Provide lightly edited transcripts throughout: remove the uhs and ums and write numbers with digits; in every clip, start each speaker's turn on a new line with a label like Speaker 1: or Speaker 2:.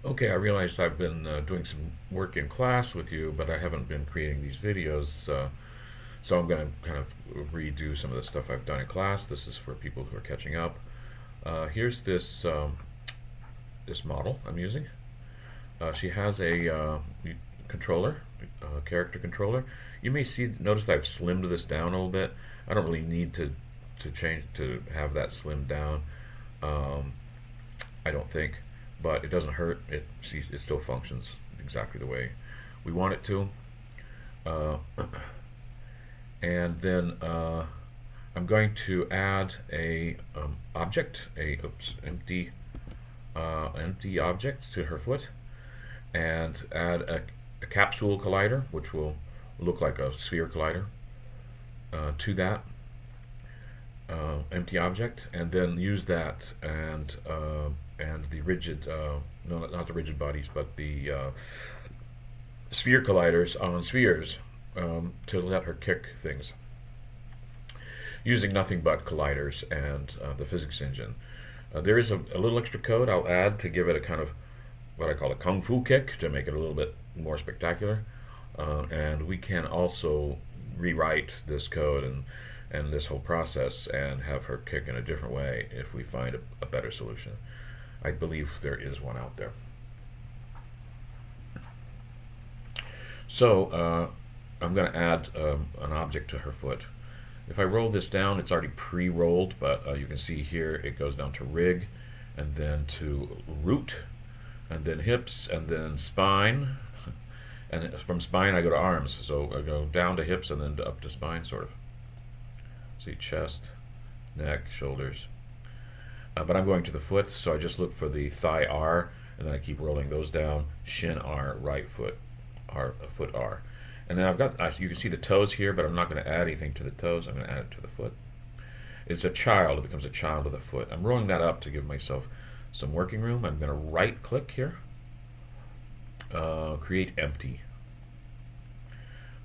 Speaker 1: Okay, I realized I've been doing some work in class with you, but I haven't been creating these videos. So I'm going to kind of redo some of the stuff I've done in class. This is for people who are catching up. Here's this model I'm using. She has a controller, character controller. You may notice that I've slimmed this down a little bit. I don't really need to change to have that slimmed down. Um, I don't think, but it doesn't hurt. It still functions exactly the way we want it to. Uh, and then I'm going to add a object, empty object to her foot, and add a capsule collider, which will look like a sphere collider, to that empty object, and then use that and the rigid, no, not the rigid bodies, but the sphere colliders on spheres to let her kick things using nothing but colliders and the physics engine. There is a little extra code I'll add to give it a kind of what I call a kung fu kick to make it a little bit more spectacular. And we can also rewrite this code and this whole process and have her kick in a different way if we find a better solution. I believe there is one out there. So I'm going to add an object to her foot. If I roll this down, it's already pre-rolled, but you can see here it goes down to rig, and then to root, and then hips, and then spine, and from spine I go to arms. So I go down to hips and then up to spine, sort of. See, chest, neck, shoulders. But I'm going to the foot, so I just look for the thigh R, and then I keep rolling those down. Shin R, right foot R, foot R. And then I've got, you can see the toes here, but I'm not going to add anything to the toes. I'm going to add it to the foot. It's a child. It becomes a child of the foot. I'm rolling that up to give myself some working room. I'm going to right click here, create empty.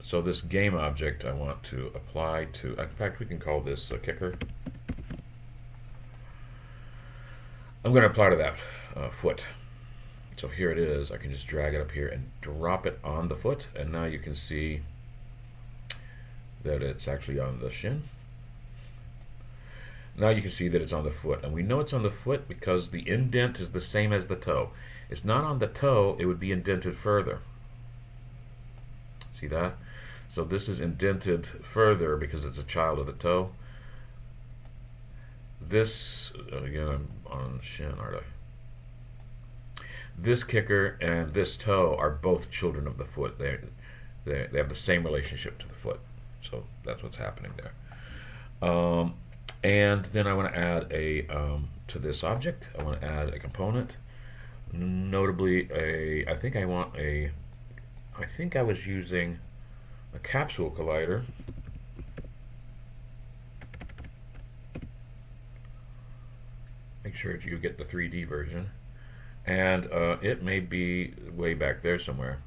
Speaker 1: So this game object I want to apply to, in fact, we can call this a kicker. I'm going to apply to that foot. So here it is. I can just drag it up here and drop it on the foot, and now you can see that it's actually on the shin. Now you can see that it's on the foot, and we know it's on the foot because the indent is the same as the toe. It's not on the toe, it would be indented further. See that? So this is indented further because it's a child of the toe. This, again, I'm on shin, aren't I? This kicker and this toe are both children of the foot. They have the same relationship to the foot. So that's what's happening there. And then I want to add to this object, I want to add a component. Notably, I think I was using a capsule collider. Make sure you get the 3D version. And it may be way back there somewhere.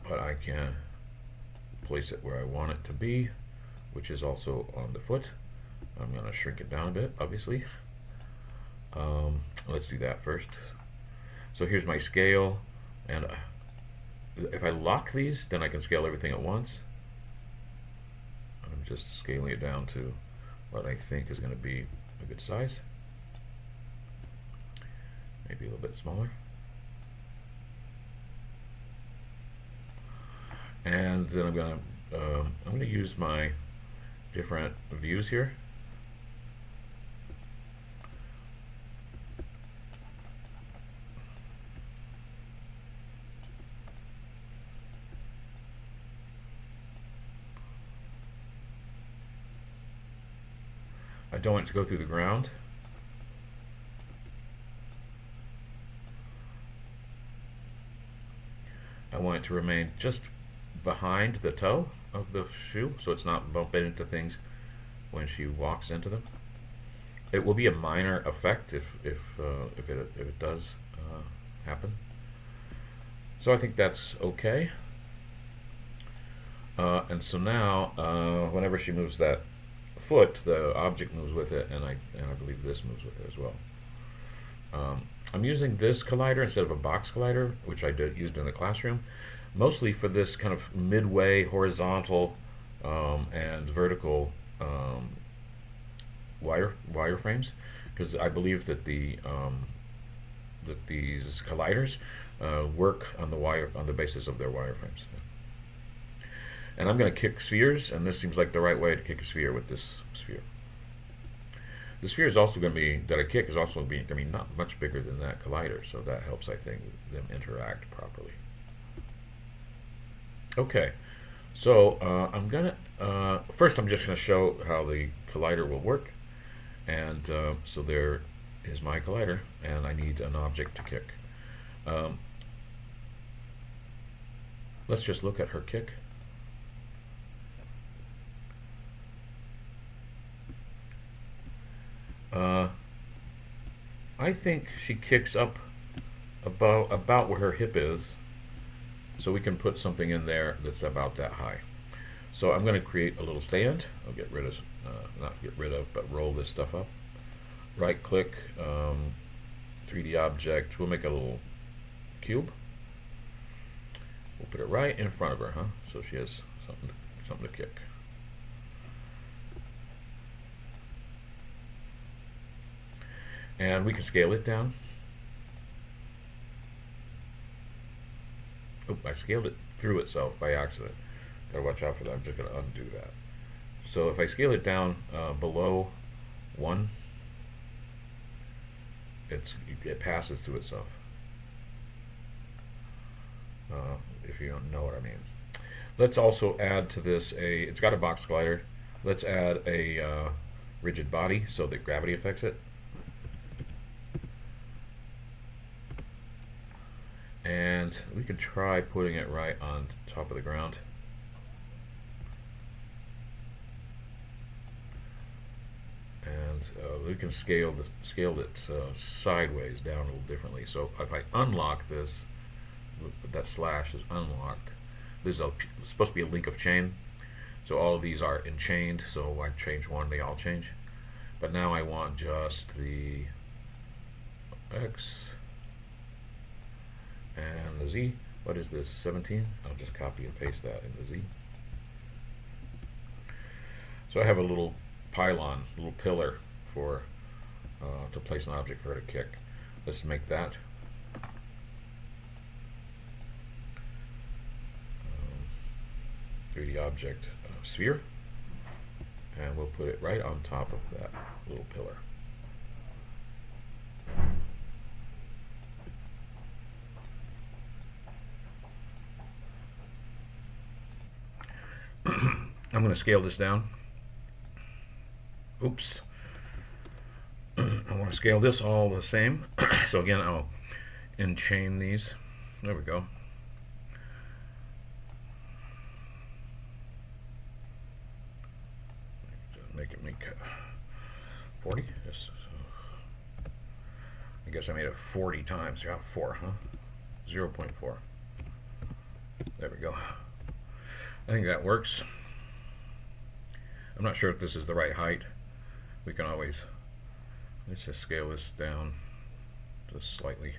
Speaker 1: But I can place it where I want it to be, which is also on the foot. I'm going to shrink it down a bit, obviously. Let's do that first. So here's my scale, and if I lock these, then I can scale everything at once. I'm just scaling it down to what I think is going to be a good size. Maybe a little bit smaller. And then I'm going to use my different views here. I don't want it to go through the ground. I want it to remain just behind the toe of the shoe, so it's not bumping into things when she walks into them. It will be a minor effect if it does happen. So I think that's okay. And so now, whenever she moves that foot, the object moves with it, and I believe this moves with it as well. I'm using this collider instead of a box collider, which I used in the classroom, mostly for this kind of midway horizontal and vertical wireframes, because I believe that these colliders work on the basis of their wireframes. And I'm going to kick spheres, and this seems like the right way to kick a sphere with this sphere. The sphere is also going to be, that I kick is also going to be not much bigger than that collider, so that helps, I think, them interact properly. Okay, so first I'm just going to show how the collider will work. And so there is my collider, and I need an object to kick. Let's just look at her kick. I think she kicks up about where her hip is, so we can put something in there that's about that high. So I'm going to create a little stand. I'll get rid of, not get rid of, but roll this stuff up. Right click, 3D object. We'll make a little cube. We'll put it right in front of her, so she has something to kick. And we can scale it down. Oh, I scaled it through itself by accident. Gotta watch out for that. I'm just gonna undo that. So if I scale it down below 1, it passes through itself. If you don't know what I mean. Let's also add to this it's got a box glider. Let's add a rigid body so that gravity affects it. And we could try putting it right on top of the ground. And we can scale it sideways down a little differently. So if I unlock this, that slash is unlocked. This is supposed to be a link of chain. So all of these are enchained. So I change one, they all change. But now I want just the X and the Z. What is this, 17? I'll just copy and paste that in the Z. So I have a little pylon, a little pillar for to place an object for her to kick. Let's make that. 3D object sphere, and we'll put it right on top of that little pillar. I'm going to scale this down. Oops. I want to scale this all the same. So again, I'll enchain these. There we go. Make 40. Yes. I guess I made it 40 times. Yeah, 4, 0.4. There we go. I think that works. I'm not sure if this is the right height. We can always, let's just scale this down just slightly.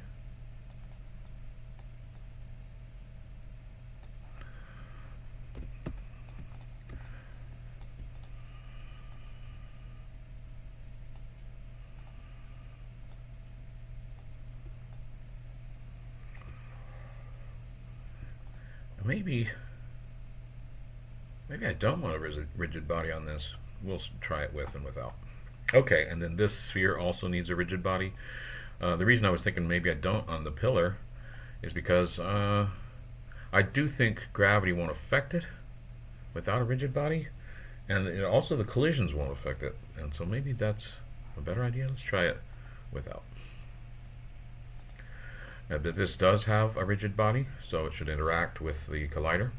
Speaker 1: Maybe I don't want a rigid body on this. We'll try it with and without. Okay, and then this sphere also needs a rigid body. The reason I was thinking maybe I don't on the pillar is because I do think gravity won't affect it without a rigid body, and also the collisions won't affect it. And so maybe that's a better idea. Let's try it without. But this does have a rigid body, so it should interact with the collider.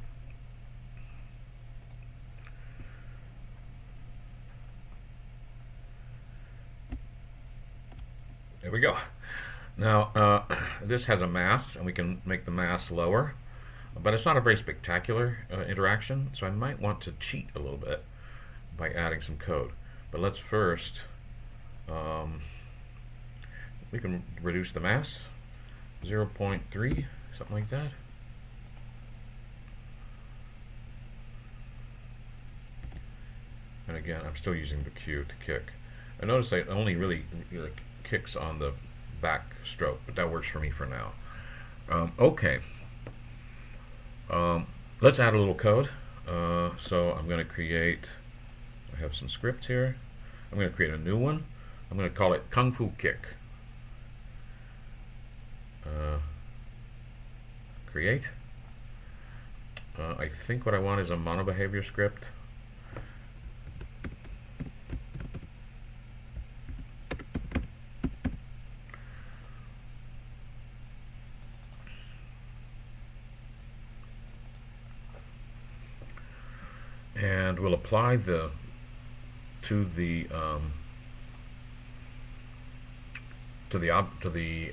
Speaker 1: There we go. Now, this has a mass, and we can make the mass lower, but it's not a very spectacular interaction, so I might want to cheat a little bit by adding some code. But let's first we can reduce the mass 0.3, something like that. And again, I'm still using the Q to kick. I notice it only really kicks on the back stroke, but that works for me for now. Okay. Let's add a little code. So I'm going to create, I have some scripts here. I'm going to create a new one. I'm going to call it Kung Fu Kick. Create. I think what I want is a monobehavior script. And we'll apply to the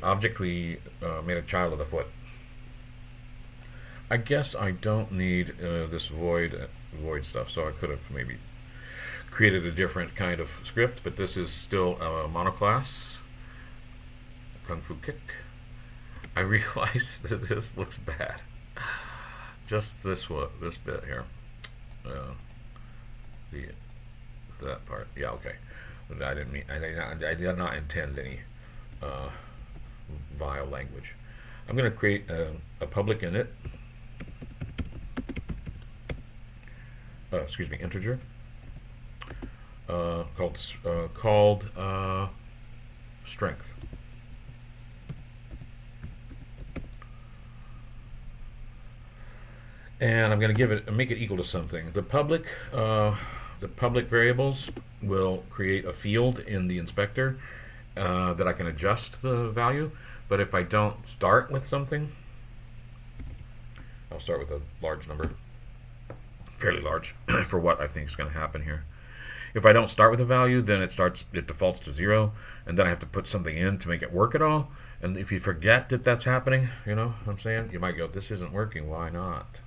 Speaker 1: object we made a child of the foot. I guess I don't need this void stuff, so I could have maybe created a different kind of script, but this is still a monoclass. Kung Fu Kick. I realize that this looks bad. Just this bit here. That part. Yeah, okay. But I didn't mean. I did not intend any vile language. I'm going to create a public init. Excuse me, integer. Called strength. And I'm going to make it equal to something. The public variables will create a field in the inspector that I can adjust the value. But if I don't start with something, I'll start with a large number, fairly large, for what I think is going to happen here. If I don't start with a value, then it defaults to 0, and then I have to put something in to make it work at all. And if you forget that that's happening, you know what I'm saying? You might go, this isn't working, why not?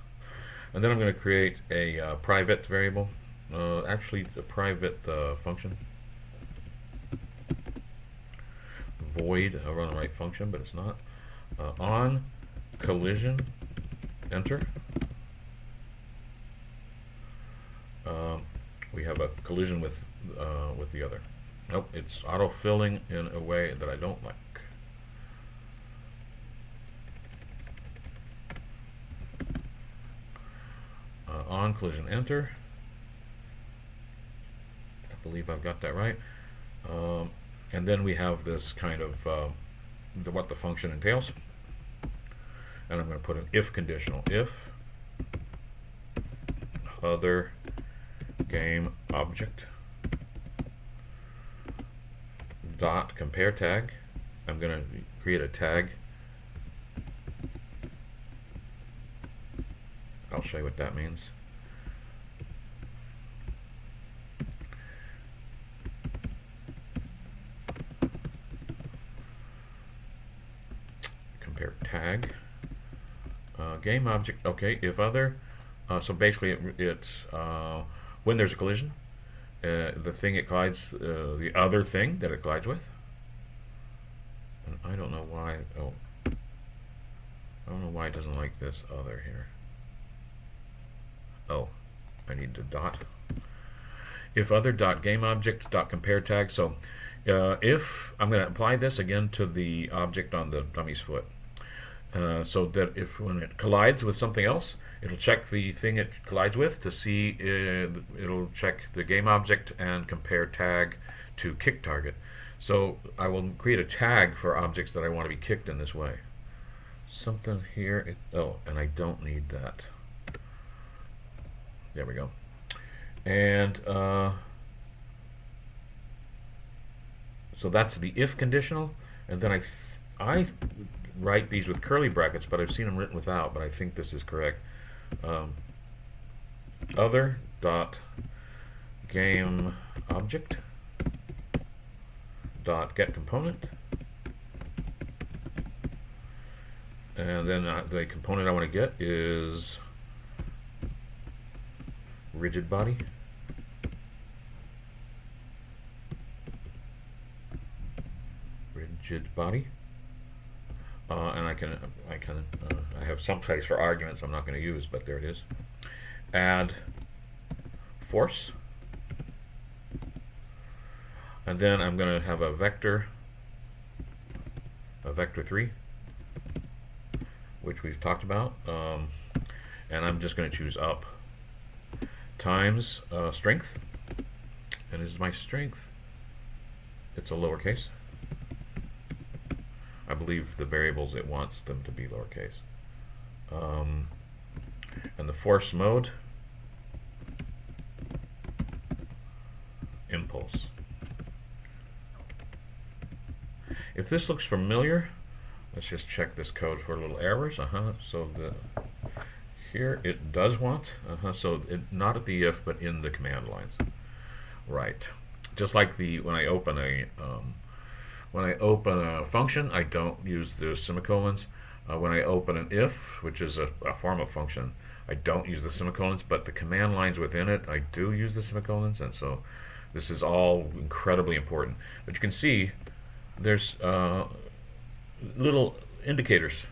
Speaker 1: And then I'm going to create a private variable, actually a private function. Void, I'll run the right function, but it's not. On collision, enter. We have a collision with the other. Nope, it's auto-filling in a way that I don't like. On collision, enter. I believe I've got that right. And then we have this kind of what the function entails. And I'm going to put an if conditional. If other game object dot compare tag. I'm going to create a tag. I'll show you what that means. Compare tag. Game object, okay, if other. So basically it's when there's a collision, the thing it collides, the other thing that it collides with. And I don't know why, I don't know why it doesn't like this other here. Oh, I need to dot. If other dot game object dot compare tag. So if I'm going to apply this again to the object on the dummy's foot, so that if when it collides with something else, it'll check the thing it collides with to see. It'll check the game object and compare tag to kick target. So I will create a tag for objects that I want to be kicked in this way. Something here. And I don't need that. There we go. And so that's the if conditional. And then I write these with curly brackets, but I've seen them written without, but I think this is correct. Other dot game object dot get component, and then the component I want to get is rigid body. rigid body. And I have some place for arguments I'm not going to use, but there it is. Add force. And then I'm going to have a vector 3, which we've talked about. And I'm just going to choose up times strength. And is my strength? It's a lowercase. I believe the variables it wants them to be lowercase. And the force mode, impulse. If this looks familiar, let's just check this code for little errors. So here it does want. So not at the if, but in the command lines. Right. Just like when I open a function, I don't use the semicolons. When I open an if, which is a form of function, I don't use the semicolons, but the command lines within it, I do use the semicolons, and so this is all incredibly important. But you can see there's little indicators,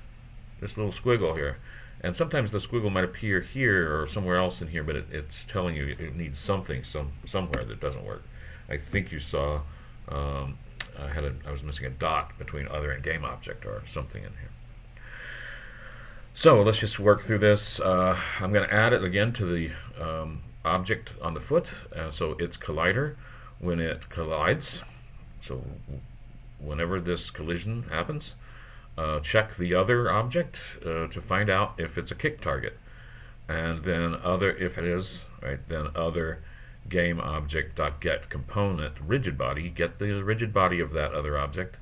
Speaker 1: this little squiggle here, and sometimes the squiggle might appear here or somewhere else in here, but it's telling you it needs something somewhere that doesn't work. I think you saw I was missing a dot between other and game object or something in here. So let's just work through this. I'm going to add it again to the object on the foot. So it's collider when it collides. So whenever this collision happens, check the other object to find out if it's a kick target. And then if it is, right, then other game object.get component rigid body, get the rigid body of that other object,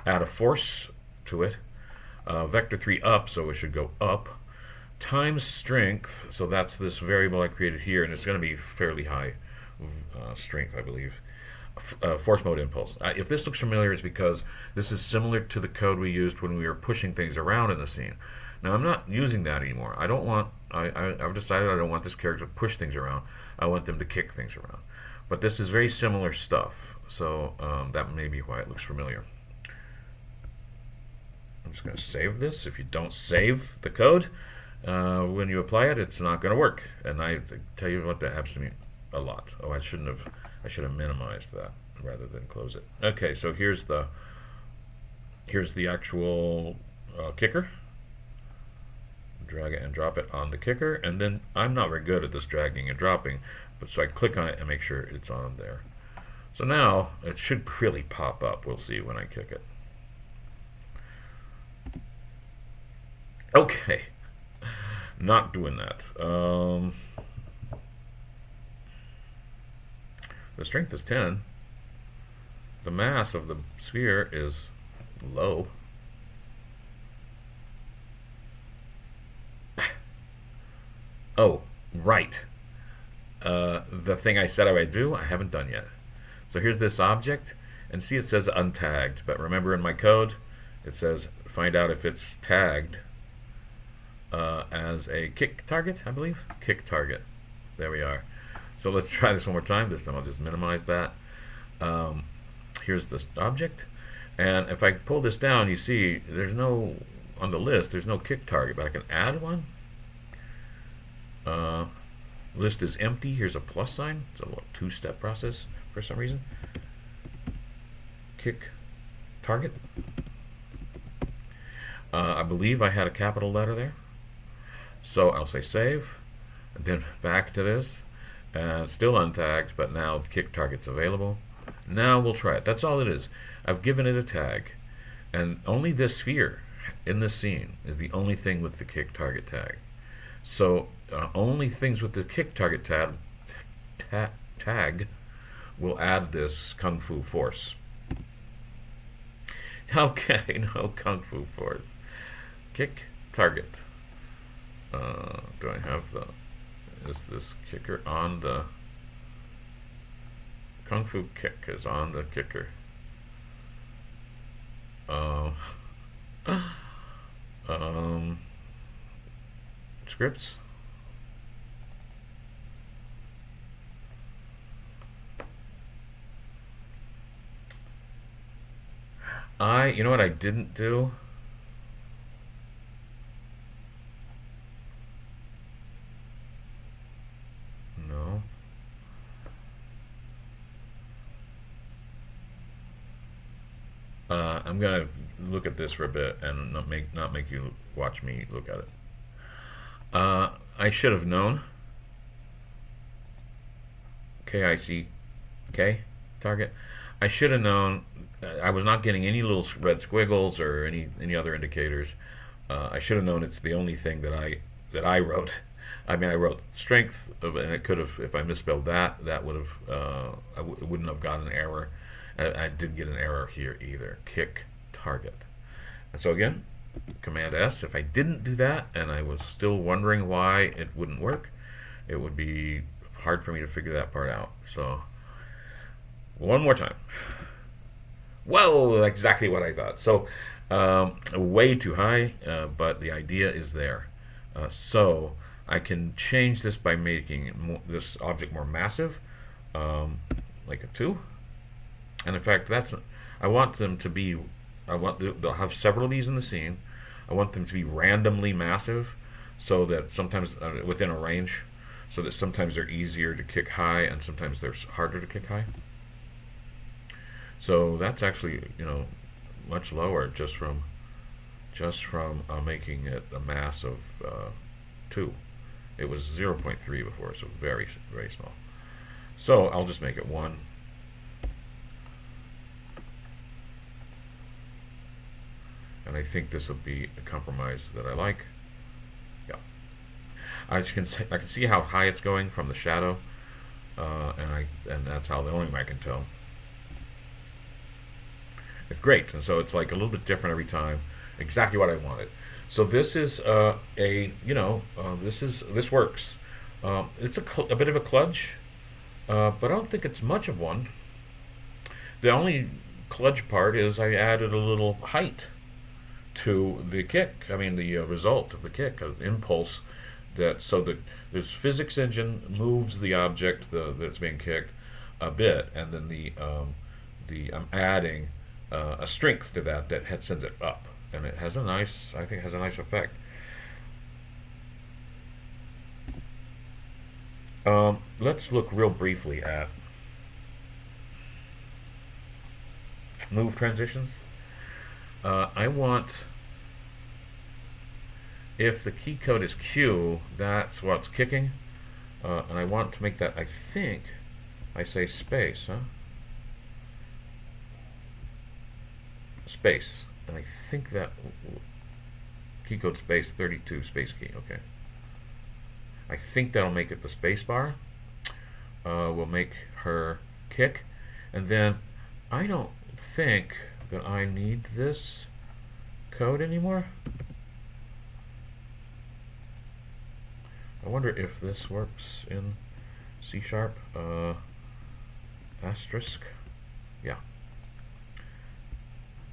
Speaker 1: add a force to it, vector 3 up, so it should go up, times strength, so that's this variable I created here, and it's going to be fairly high strength, I believe. Force mode impulse. If this looks familiar, it's because this is similar to the code we used when we were pushing things around in the scene. Now I'm not using that anymore. I've decided I don't want this character to push things around. I want them to kick things around. But this is very similar stuff, so that may be why it looks familiar. I'm just going to save this. If you don't save the code when you apply it, it's not going to work. And I tell you what, that happens to me a lot. Oh, I should have minimized that rather than close it. Okay, so here's the actual kicker. Drag it and drop it on the kicker, and then I'm not very good at this dragging and dropping, but so I click on it and make sure it's on there. So now it should really pop up. We'll see when I kick it. Okay, not doing that. The strength is 10. The mass of the sphere is low. Oh, right. The thing I said I would do, I haven't done yet. So here's this object, and see it says untagged, but remember in my code, it says find out if it's tagged as a kick target, I believe. Kick target. There we are. So let's try this one more time. This time I'll just minimize that. Here's the object, and if I pull this down, you see there's no, on the list, there's no kick target, but I can add one. List is empty. Here's a plus sign. It's a two-step process for some reason. Kick target. I believe I had a capital letter there. So I'll say save, and then back to this. Still untagged, but now kick target's available. Now we'll try it. That's all it is. I've given it a tag, and only this sphere in this scene is the only thing with the kick target tag. So only things with the kick target tag will add this Kung Fu force. Okay, no Kung Fu force. Kick target. Do I have is this kicker on the Kung Fu kick is on the kicker. Scripts. You know what I didn't do? No. I'm gonna look at this for a bit and not make you watch me look at it. I should have known. KIC K target. I should have known. I was not getting any little red squiggles or any other indicators. I should have known it's the only thing that I wrote. I mean, I wrote strength, and it could have, if I misspelled that, that would have, it wouldn't have got an error. I didn't get an error here either. Kick target. And so again, Command S. If I didn't do that, and I was still wondering why it wouldn't work, it would be hard for me to figure that part out. So one more time. Whoa, exactly what I thought. So way too high, but the idea is there. So I can change this by making this object more massive, like a 2. And in fact, I want them to be. They'll have several of these in the scene. I want them to be randomly massive, so that sometimes within a range, so that sometimes they're easier to kick high and sometimes they're harder to kick high. So that's actually much lower just from making it a mass of 2. It was 0.3 before, so very very small. So I'll just make it 1. And I think this will be a compromise that I like. Yeah, I can see how high it's going from the shadow, and that's how the only way I can tell. It's great, and so it's like a little bit different every time. Exactly what I wanted. So this is this works. It's a bit of a kludge, but I don't think it's much of one. The only kludge part is I added a little height to the kick. I mean, the result of the kick, an impulse so that this physics engine moves the object that's being kicked a bit, and then I'm adding a strength to that sends it up, and it has I think it has a nice effect. Let's look real briefly at move transitions. I want, if the key code is Q, that's what's kicking, and I want to make that, I think, I say space, space, and I think that key code space 32 space key. Okay, I think that'll make it the space bar. We'll make her kick, and then I don't think that I need this code anymore. I wonder if this works in C#. Asterisk. Yeah.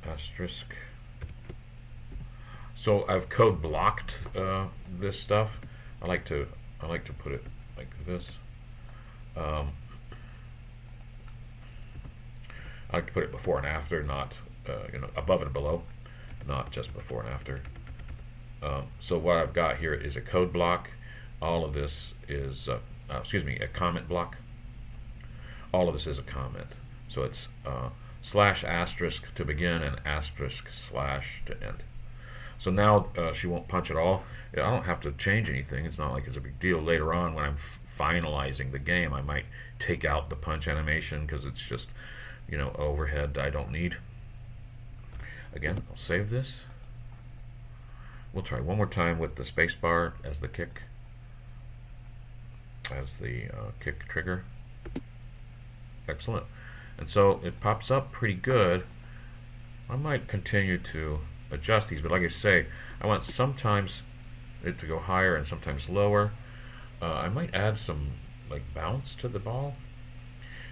Speaker 1: Asterisk. So I've code blocked this stuff. I like to put it like this. I like to put it before and after, not above and below, not just before and after. So what I've got here is a code block. All of this is a comment block. All of this is a comment. So it's slash asterisk to begin and asterisk slash to end. So now she won't punch at all. I don't have to change anything. It's not like it's a big deal. Later on, when I'm finalizing the game, I might take out the punch animation because it's just overhead I don't need. Again, I'll save this. We'll try one more time with the space bar as the kick, kick trigger. Excellent. And so it pops up pretty good. I might continue to adjust these, but like I say, I want sometimes it to go higher and sometimes lower. I might add some bounce to the ball.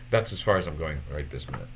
Speaker 1: That's as far as I'm going right this minute.